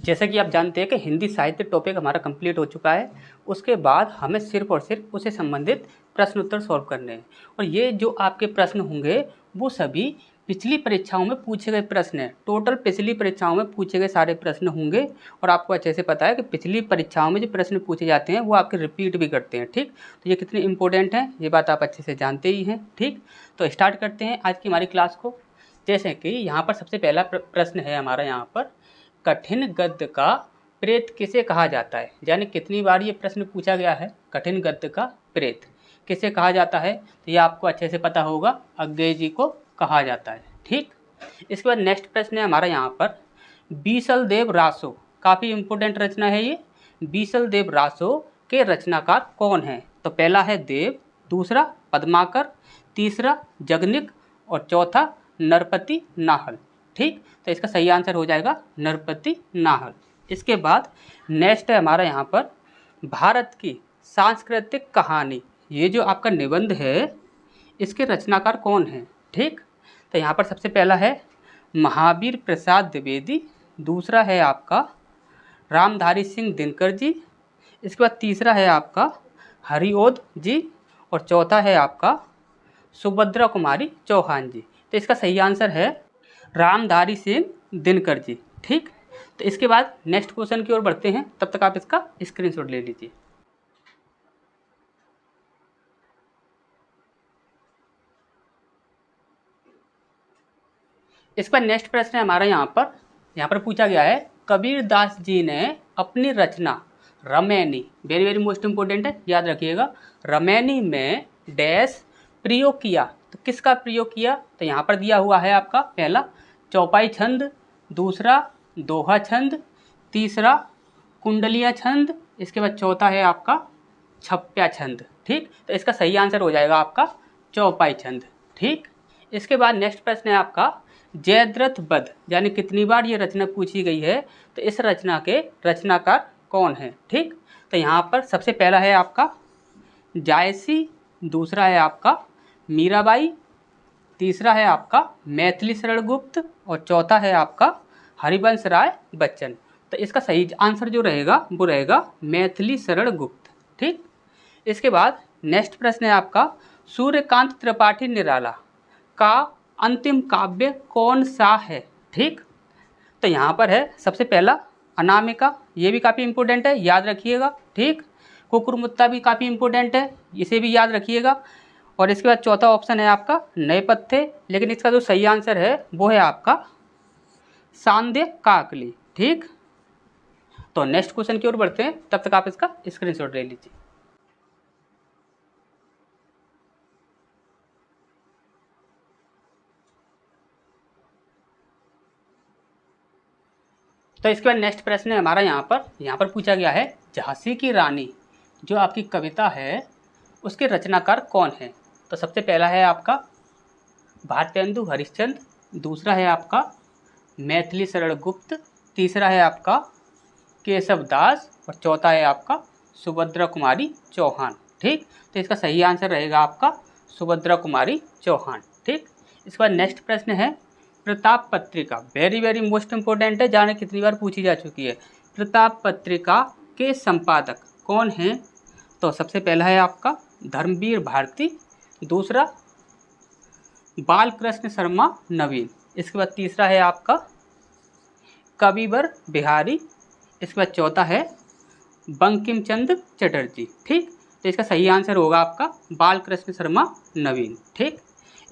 जैसा कि आप जानते हैं कि हिंदी साहित्य टॉपिक हमारा कंप्लीट हो चुका है। उसके बाद हमें सिर्फ और सिर्फ उससे संबंधित प्रश्न उत्तर सॉल्व करने हैं और ये जो आपके प्रश्न होंगे वो सभी पिछली परीक्षाओं में पूछे गए प्रश्न हैं। टोटल पिछली परीक्षाओं में पूछे गए सारे प्रश्न होंगे और आपको अच्छे से पता है कि पिछली परीक्षाओं में जो प्रश्न पूछे जाते हैं वो आपके रिपीट भी करते हैं। ठीक, तो ये कितने इंपॉर्टेंट हैं ये बात आप अच्छे से जानते ही हैं। ठीक, तो स्टार्ट करते हैं आज की हमारी क्लास को। जैसे कि यहाँ पर सबसे पहला प्रश्न है हमारा, यहाँ पर कठिन गद्य का प्रेत किसे कहा जाता है। यानी कितनी बार ये प्रश्न पूछा गया है, कठिन गद्य का प्रेत किसे कहा जाता है, तो ये आपको अच्छे से पता होगा, अज्ञेय जी को कहा जाता है। ठीक, इसके बाद नेक्स्ट प्रश्न है हमारा यहाँ पर बीसल देव रासो, काफ़ी इंपॉर्टेंट रचना है ये। बीसल देव रासो के रचनाकार कौन है, तो पहला है देव, दूसरा पद्माकर, तीसरा जगनिक और चौथा नरपति नाहल। ठीक, तो इसका सही आंसर हो जाएगा नरपति नाहल। इसके बाद नेक्स्ट है हमारा यहाँ पर भारत की सांस्कृतिक कहानी, ये जो आपका निबंध है इसके रचनाकार कौन है। ठीक, तो यहाँ पर सबसे पहला है महावीर प्रसाद द्विवेदी, दूसरा है आपका रामधारी सिंह दिनकर जी, इसके बाद तीसरा है आपका हरिओद जी और चौथा है आपका सुभद्रा कुमारी चौहान जी। तो इसका सही आंसर है रामधारी सिंह दिनकर जी। ठीक, तो इसके बाद नेक्स्ट क्वेश्चन की ओर बढ़ते हैं, तब तक आप इसका स्क्रीनशॉट ले लीजिए। इसका नेक्स्ट प्रश्न है हमारा यहाँ पर पूछा गया है कबीर दास जी ने अपनी रचना Ramaini, very very most important है, याद रखिएगा, रमैनी में डैश प्रयोग किया, तो किसका प्रयोग किया, तो यहाँ पर दिया हुआ है आपका पहला चौपाई छंद, दूसरा दोहा छंद, तीसरा कुंडलिया छंद, इसके बाद चौथा है आपका छप्या छंद। ठीक, तो इसका सही आंसर हो जाएगा आपका चौपाई छंद। ठीक, इसके बाद नेक्स्ट प्रश्न है आपका जयद्रथ वध, यानी कितनी बार ये रचना पूछी गई है, तो इस रचना के रचनाकार कौन है। ठीक, तो यहाँ पर सबसे पहला है आपका जायसी, दूसरा है आपका मीराबाई, तीसरा है आपका मैथिली शरण गुप्त और चौथा है आपका हरिवंश राय बच्चन। तो इसका सही आंसर जो रहेगा वो रहेगा मैथिली शरण गुप्त। ठीक, इसके बाद नेक्स्ट प्रश्न है आपका सूर्यकांत त्रिपाठी निराला का अंतिम काव्य कौन सा है। ठीक, तो यहाँ पर है सबसे पहला अनामिका, ये भी काफ़ी इंपॉर्टेंट है, याद रखिएगा। ठीक, कुकुरमुत्ता भी काफ़ी इंपॉर्टेंट है, इसे भी याद रखिएगा। और इसके बाद चौथा ऑप्शन है आपका नए पत्थे, लेकिन इसका जो सही आंसर है वो है आपका सांध्य काकली। ठीक, तो नेक्स्ट क्वेश्चन की ओर बढ़ते हैं, तब तक आप इसका स्क्रीनशॉट ले लीजिए। तो इसके बाद नेक्स्ट प्रश्न है हमारा यहाँ पर पूछा गया है झांसी की रानी जो आपकी कविता है उसके रचनाकार कौन है। तो सबसे पहला है आपका भारतेंदु हरिश्चंद्र, दूसरा है आपका मैथिली शरण गुप्त, तीसरा है आपका केशव दास और चौथा है आपका सुभद्रा कुमारी चौहान। ठीक, तो इसका सही आंसर रहेगा आपका सुभद्रा कुमारी चौहान। ठीक, इसके बाद नेक्स्ट प्रश्न है प्रताप पत्रिका, वेरी वेरी मोस्ट इंपॉर्टेंट है, जाने कितनी बार पूछी जा चुकी है। प्रताप पत्रिका के संपादक कौन हैं, तो सबसे पहला है आपका धर्मवीर भारती, दूसरा बालकृष्ण शर्मा नवीन, इसके बाद तीसरा है आपका कविवर बिहारी, इसके बाद चौथा है बंकिम चंद्र चटर्जी। ठीक, तो इसका सही आंसर होगा आपका बालकृष्ण शर्मा नवीन। ठीक,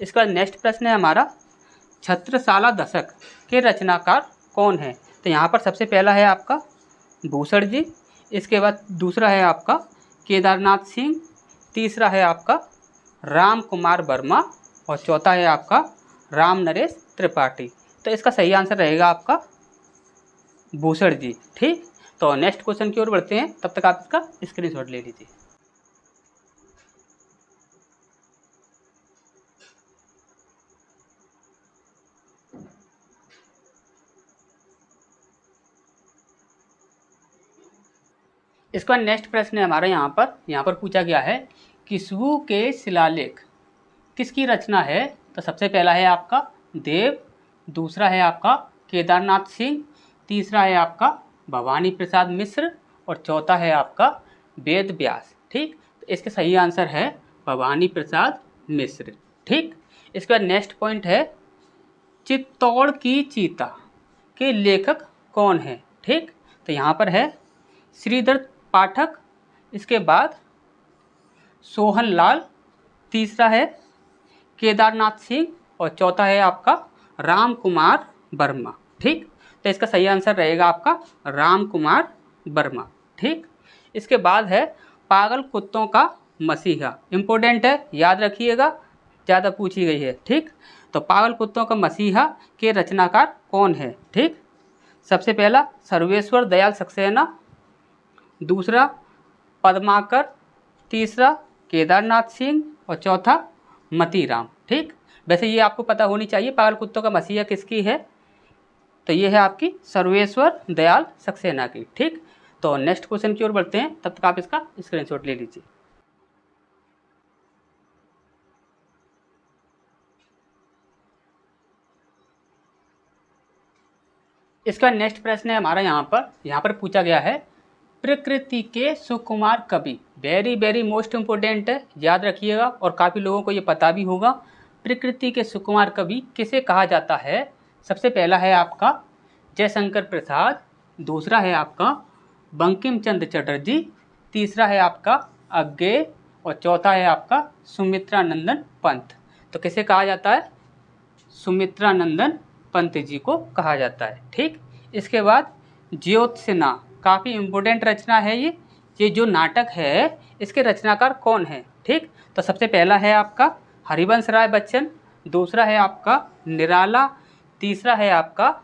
इसके बाद नेक्स्ट प्रश्न है हमारा छत्रसाला दशक के रचनाकार कौन है। तो यहाँ पर सबसे पहला है आपका भूषण जी, इसके बाद दूसरा है आपका केदारनाथ सिंह, तीसरा है आपका राम कुमार वर्मा और चौथा है आपका राम नरेश त्रिपाठी। तो इसका सही आंसर रहेगा आपका भूषण जी। ठीक, तो नेक्स्ट क्वेश्चन की ओर बढ़ते हैं, तब तक आप इसका स्क्रीनशॉट ले लीजिए। इसका नेक्स्ट प्रश्न है हमारा यहाँ पर पूछा गया है किस्वू के शिलालेख किसकी रचना है। तो सबसे पहला है आपका देव, दूसरा है आपका केदारनाथ सिंह, तीसरा है आपका भवानी प्रसाद मिश्र और चौथा है आपका वेद व्यास। ठीक, तो इसके सही आंसर है भवानी प्रसाद मिश्र। ठीक, इसके बाद नेक्स्ट पॉइंट है चित्तौड़ की चीता के लेखक कौन है। ठीक, तो यहाँ पर है श्रीधर पाठक, इसके बाद सोहन लाल, तीसरा है केदारनाथ सिंह और चौथा है आपका राम कुमार वर्मा। ठीक, तो इसका सही आंसर रहेगा आपका राम कुमार वर्मा। ठीक, इसके बाद है पागल कुत्तों का मसीहा, इम्पोर्टेंट है, याद रखिएगा, ज़्यादा पूछी गई है। ठीक, तो पागल कुत्तों का मसीहा के रचनाकार कौन है। ठीक, सबसे पहला सर्वेश्वर दयाल सक्सेना, दूसरा पद्माकर, तीसरा केदारनाथ सिंह और चौथा मतीराम। ठीक, वैसे ये आपको पता होनी चाहिए पागल कुत्तों का मसीहा किसकी है, तो ये है आपकी सर्वेश्वर दयाल सक्सेना की। ठीक, तो नेक्स्ट क्वेश्चन की ओर बढ़ते हैं, तब तक आप इसका स्क्रीनशॉट ले लीजिए। इसका नेक्स्ट प्रश्न है हमारा यहाँ पर पूछा गया है प्रकृति के सुकुमार कवि, वेरी वेरी मोस्ट इम्पोर्टेंट है, याद रखिएगा और काफ़ी लोगों को ये पता भी होगा। प्रकृति के सुकुमार कवि किसे कहा जाता है। सबसे पहला है आपका जयशंकर प्रसाद, दूसरा है आपका बंकिम चंद्र चटर्जी, तीसरा है आपका अज्ञे और चौथा है आपका सुमित्रानंदन पंत। तो किसे कहा जाता है, सुमित्रानंदन पंत जी को कहा जाता है। ठीक, इसके बाद ज्योत्सना, काफ़ी इम्पोर्टेंट रचना है ये जो नाटक है इसके रचनाकार कौन है। ठीक, तो सबसे पहला है आपका हरिवंश राय बच्चन, दूसरा है आपका निराला, तीसरा है आपका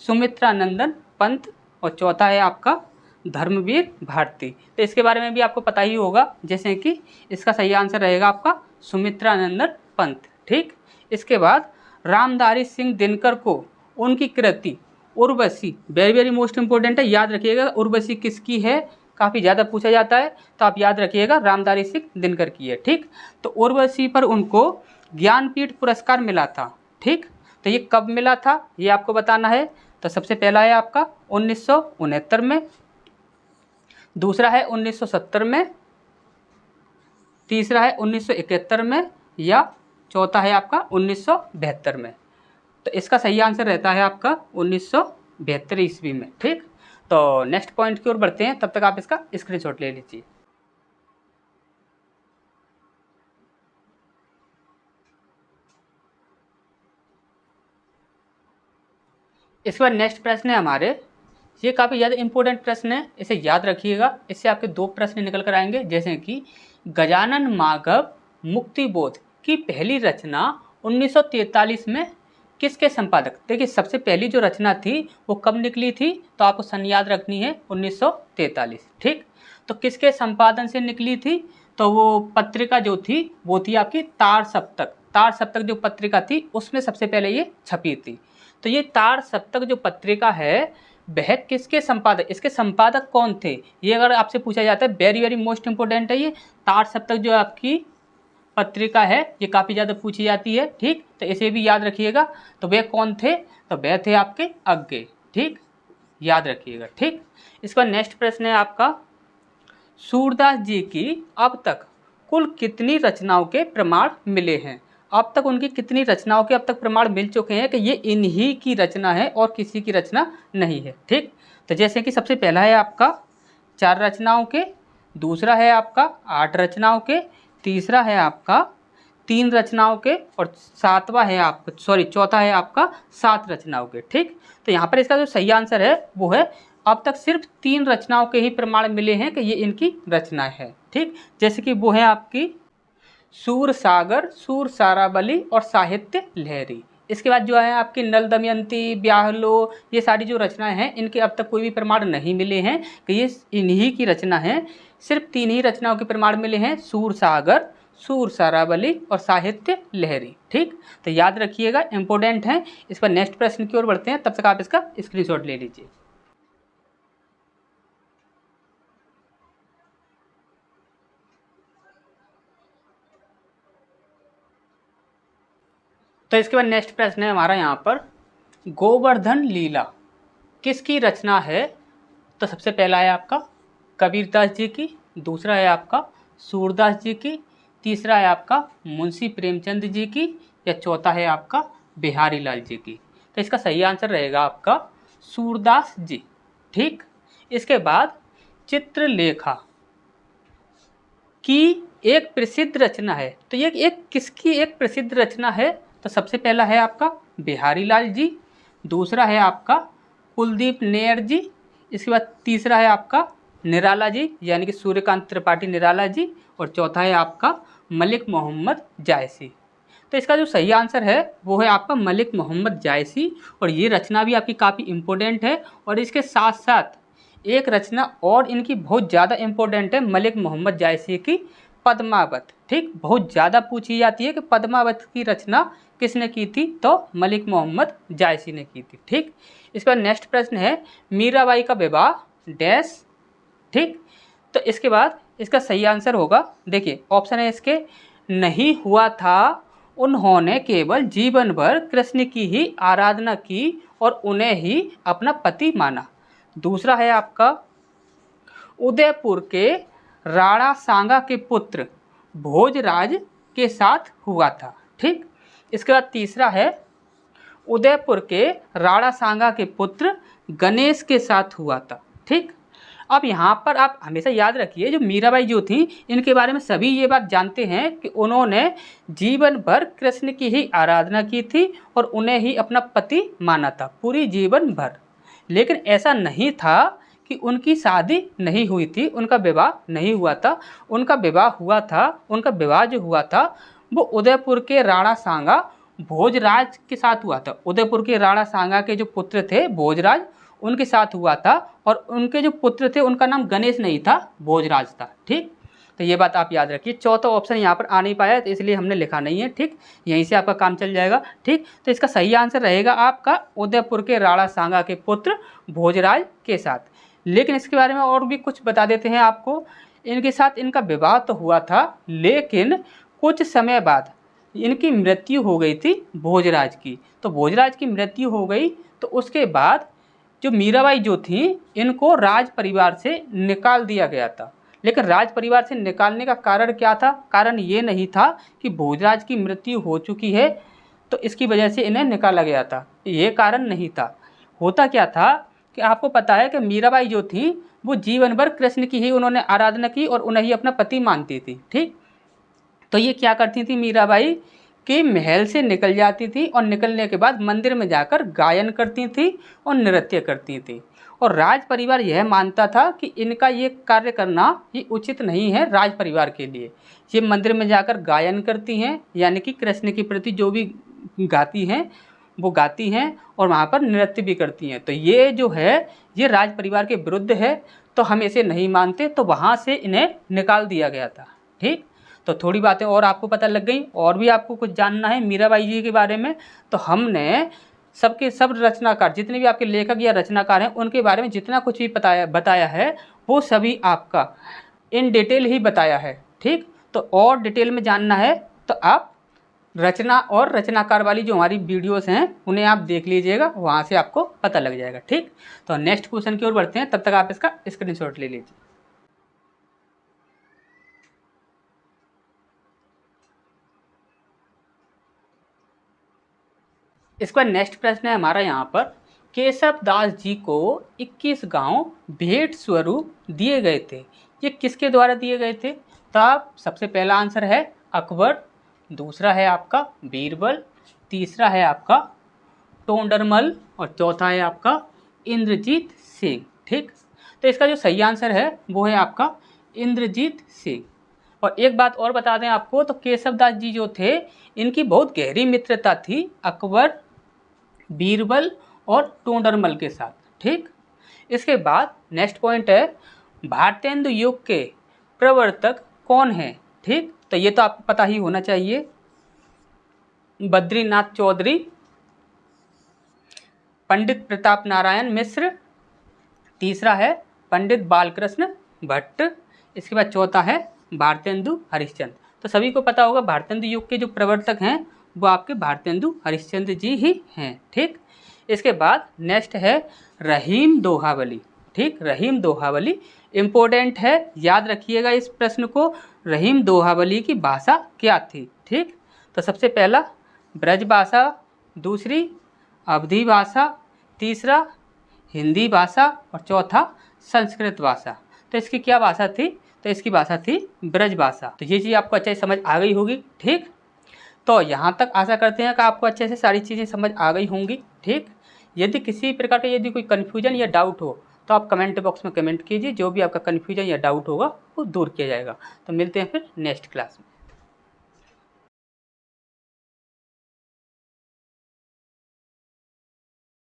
सुमित्रानंदन पंत और चौथा है आपका धर्मवीर भारती। तो इसके बारे में भी आपको पता ही होगा, जैसे कि इसका सही आंसर रहेगा आपका सुमित्रानंदन पंत। ठीक, इसके बाद रामधारी सिंह दिनकर को उनकी कृति Urvashi, very very most important है, याद रखिएगा उर्वशी किसकी है, काफ़ी ज़्यादा पूछा जाता है, तो आप याद रखिएगा रामधारी सिंह दिनकर की है। ठीक, तो उर्वशी पर उनको ज्ञानपीठ पुरस्कार मिला था। ठीक, तो ये कब मिला था ये आपको बताना है। तो सबसे पहला है आपका 1969 में, दूसरा है 1970 में, तीसरा है 1971 में या चौथा है आपका 1972 में। तो इसका सही आंसर रहता है आपका 1972 ईस्वी में। ठीक, तो नेक्स्ट पॉइंट की ओर बढ़ते हैं, तब तक आप इसका स्क्रीनशॉट ले लीजिए। इसके बाद नेक्स्ट प्रश्न है हमारे, ये काफ़ी ज़्यादा इंपॉर्टेंट प्रश्न है, इसे याद रखिएगा, इससे आपके दो प्रश्न निकल कर आएंगे। जैसे कि गजानन माधव मुक्तिबोध की पहली रचना 1943 में किसके संपादक। देखिए सबसे पहली जो रचना थी वो कब निकली थी, तो आपको सन याद रखनी है 1943। ठीक, तो किसके संपादन से निकली थी, तो वो पत्रिका जो थी वो थी आपकी तार सप्तक। तार सप्तक जो पत्रिका थी उसमें सबसे पहले ये छपी थी। तो ये तार सप्तक जो पत्रिका है वह किसके संपादक, इसके संपादक कौन थे, ये अगर आपसे पूछा जाता है, वेरी वेरी मोस्ट इंपोर्टेंट है ये तार सप्तक जो आपकी पत्रिका है, ये काफ़ी ज़्यादा पूछी जाती है। ठीक, तो इसे भी याद रखिएगा। तो वे कौन थे, तो वे थे आपके अज्ञे। ठीक, याद रखिएगा। ठीक, इसका नेक्स्ट प्रश्न है आपका सूरदास जी की अब तक कुल कितनी रचनाओं के प्रमाण मिले हैं। अब तक उनकी कितनी रचनाओं के अब तक प्रमाण मिल चुके हैं कि ये इन्हीं की रचना है और किसी की रचना नहीं है। ठीक, तो जैसे कि सबसे पहला है आपका 4 रचनाओं के, दूसरा है आपका 8 रचनाओं के, तीसरा है आपका 3 रचनाओं के और चौथा है आपका 7 रचनाओं के। ठीक, तो यहाँ पर इसका जो सही आंसर है वो है अब तक सिर्फ 3 रचनाओं के ही प्रमाण मिले हैं कि ये इनकी रचना है। ठीक, जैसे कि वो है आपकी सूर सागर, सूर सारावली और साहित्य लहरी। इसके बाद जो है आपकी नल दमयंती, ब्याहलो, ये सारी जो रचनाएं हैं इनके अब तक कोई भी प्रमाण नहीं मिले हैं कि ये इन्हीं की रचना है। सिर्फ 3 ही रचनाओं के प्रमाण मिले हैं, सूर सागर, सूर सारावली और साहित्य लहरी। ठीक, तो याद रखिएगा, इंपॉर्टेंट है। इस पर नेक्स्ट प्रश्न की ओर बढ़ते हैं, तब तक आप इसका स्क्रीनशॉट ले लीजिए। तो इसके बाद नेक्स्ट प्रश्न है हमारा यहाँ पर गोवर्धन लीला किसकी रचना है? तो सबसे पहला है आपका कबीरदास जी की, दूसरा है आपका सूरदास जी की, तीसरा है आपका मुंशी प्रेमचंद जी की, या चौथा है आपका बिहारी लाल जी की। तो इसका सही आंसर रहेगा आपका सूरदास जी। ठीक, इसके बाद चित्रलेखा की एक प्रसिद्ध रचना है, तो ये एक किसकी एक प्रसिद्ध रचना है? तो सबसे पहला है आपका बिहारी लाल जी, दूसरा है आपका कुलदीप नैयर जी, इसके बाद तीसरा है आपका निराला जी यानी कि सूर्यकांत त्रिपाठी निराला जी, और चौथा है आपका मलिक मोहम्मद जायसी। तो इसका जो सही आंसर है वो है आपका मलिक मोहम्मद जायसी, और ये रचना भी आपकी काफ़ी इम्पोर्टेंट है। और इसके साथ साथ एक रचना और इनकी बहुत ज़्यादा इम्पोर्टेंट है मलिक मोहम्मद जायसी की, पद्मावत। ठीक, बहुत ज़्यादा पूछी जाती है कि पद्मावत की रचना किसने की थी? तो मलिक मोहम्मद जायसी ने की थी। ठीक, इसके बाद नेक्स्ट प्रश्न है मीराबाई का विवाह डैश। ठीक, तो इसके बाद इसका सही आंसर होगा, देखिए ऑप्शन है इसके, नहीं हुआ था, उन्होंने केवल जीवन भर कृष्ण की ही आराधना की और उन्हें ही अपना पति माना। दूसरा है आपका उदयपुर के राणा सांगा के पुत्र भोजराज के साथ हुआ था। ठीक, इसके बाद तीसरा है उदयपुर के राणा सांगा के पुत्र गणेश के साथ हुआ था। ठीक, अब यहाँ पर आप हमेशा याद रखिए जो मीराबाई जो थी इनके बारे में सभी ये बात जानते हैं कि उन्होंने जीवन भर कृष्ण की ही आराधना की थी और उन्हें ही अपना पति माना था पूरी जीवन भर। लेकिन ऐसा नहीं था कि उनकी शादी नहीं हुई थी, उनका विवाह नहीं हुआ था, उनका विवाह हुआ था। उनका विवाह जो हुआ था वो उदयपुर के राणा सांगा भोजराज के साथ हुआ था। उदयपुर के राणा सांगा के जो पुत्र थे भोजराज, उनके साथ हुआ था, और उनके जो पुत्र थे उनका नाम गणेश नहीं था, भोजराज था। ठीक, तो ये बात आप याद रखिए। चौथा ऑप्शन यहाँ पर आ नहीं पाया तो इसलिए हमने लिखा नहीं है। ठीक, यहीं से आपका काम चल जाएगा। ठीक, तो इसका सही आंसर रहेगा आपका उदयपुर के राणा सांगा के पुत्र भोजराज के साथ। लेकिन इसके बारे में और भी कुछ बता देते हैं आपको। इनके साथ इनका विवाह तो हुआ था, लेकिन कुछ समय बाद इनकी मृत्यु हो गई थी भोजराज की। तो भोजराज की मृत्यु हो गई तो उसके बाद जो मीराबाई जो थी इनको राज परिवार से निकाल दिया गया था। लेकिन राज परिवार से निकालने का कारण क्या था? कारण ये नहीं था कि भोजराज की मृत्यु हो चुकी है तो इसकी वजह से इन्हें निकाला गया था, ये कारण नहीं था। होता क्या था कि आपको पता है कि मीराबाई जो थी वो जीवन भर कृष्ण की ही उन्होंने आराधना की और उन्हें ही अपना पति मानती थी। ठीक, तो ये क्या करती थी मीराबाई कि महल से निकल जाती थी और निकलने के बाद मंदिर में जाकर गायन करती थी और नृत्य करती थी। और राज परिवार यह मानता था कि इनका ये कार्य करना ये उचित नहीं है राज परिवार के लिए। ये मंदिर में जाकर गायन करती हैं यानी कि कृष्ण के प्रति जो भी गाती हैं वो गाती हैं और वहाँ पर नृत्य भी करती हैं। तो ये जो है ये राज परिवार के विरुद्ध है, तो हम इसे नहीं मानते, तो वहाँ से इन्हें निकाल दिया गया था। ठीक, तो थोड़ी बातें और आपको पता लग गई। और भी आपको कुछ जानना है मीराबाई जी के बारे में तो हमने सबके सब रचनाकार जितने भी आपके लेखक या रचनाकार हैं उनके बारे में जितना कुछ भी बताया है वो सभी आपका इन डिटेल ही बताया है। ठीक, तो और डिटेल में जानना है तो आप रचना और रचनाकार वाली जो हमारी वीडियोस हैं उन्हें आप देख लीजिएगा, वहाँ से आपको पता लग जाएगा। ठीक, तो नेक्स्ट क्वेश्चन की ओर बढ़ते हैं, तब तक आप इसका स्क्रीनशॉट ले लीजिए। इसका नेक्स्ट प्रश्न है हमारा यहाँ पर, केशव दास जी को 21 गांव भेंट स्वरूप दिए गए थे, ये किसके द्वारा दिए गए थे? तो आप सबसे पहला आंसर है अकबर, दूसरा है आपका बीरबल, तीसरा है आपका टोंडरमल और चौथा है आपका इंद्रजीत सिंह। ठीक, तो इसका जो सही आंसर है वो है आपका इंद्रजीत सिंह। और एक बात और बता दें आपको, तो केशवदास जी जो थे इनकी बहुत गहरी मित्रता थी अकबर, बीरबल और टोंडरमल के साथ। ठीक, इसके बाद नेक्स्ट पॉइंट है भारतेंदु युग के प्रवर्तक कौन है? ठीक, तो ये तो आपको पता ही होना चाहिए, बद्रीनाथ चौधरी, पंडित प्रताप नारायण मिश्र, तीसरा है पंडित बालकृष्ण भट्ट, इसके बाद चौथा है भारतेंदु हरिश्चंद्र। तो सभी को पता होगा भारतेंदु युग के जो प्रवर्तक हैं वो आपके भारतेंदु हरिश्चंद्र जी ही हैं। ठीक, इसके बाद नेक्स्ट है रहीम दोहावली। ठीक, रहीम दोहावली इम्पोर्टेंट है, याद रखिएगा इस प्रश्न को। रहीम दोहावली की भाषा क्या थी? ठीक, तो सबसे पहला ब्रज भाषा, दूसरी अवधी भाषा, तीसरा हिंदी भाषा और चौथा संस्कृत भाषा। तो इसकी क्या भाषा थी? तो इसकी भाषा थी ब्रज भाषा। तो ये चीज़ आपको अच्छे से समझ आ गई होगी। ठीक, तो यहाँ तक आशा करते हैं कि आपको अच्छे से सारी चीज़ें समझ आ गई होंगी। ठीक, यदि किसी प्रकार का यदि कोई कन्फ्यूजन या डाउट हो तो आप कमेंट बॉक्स में कमेंट कीजिए, जो भी आपका कन्फ्यूजन या डाउट होगा वो दूर किया जाएगा। तो मिलते हैं फिर नेक्स्ट क्लास में।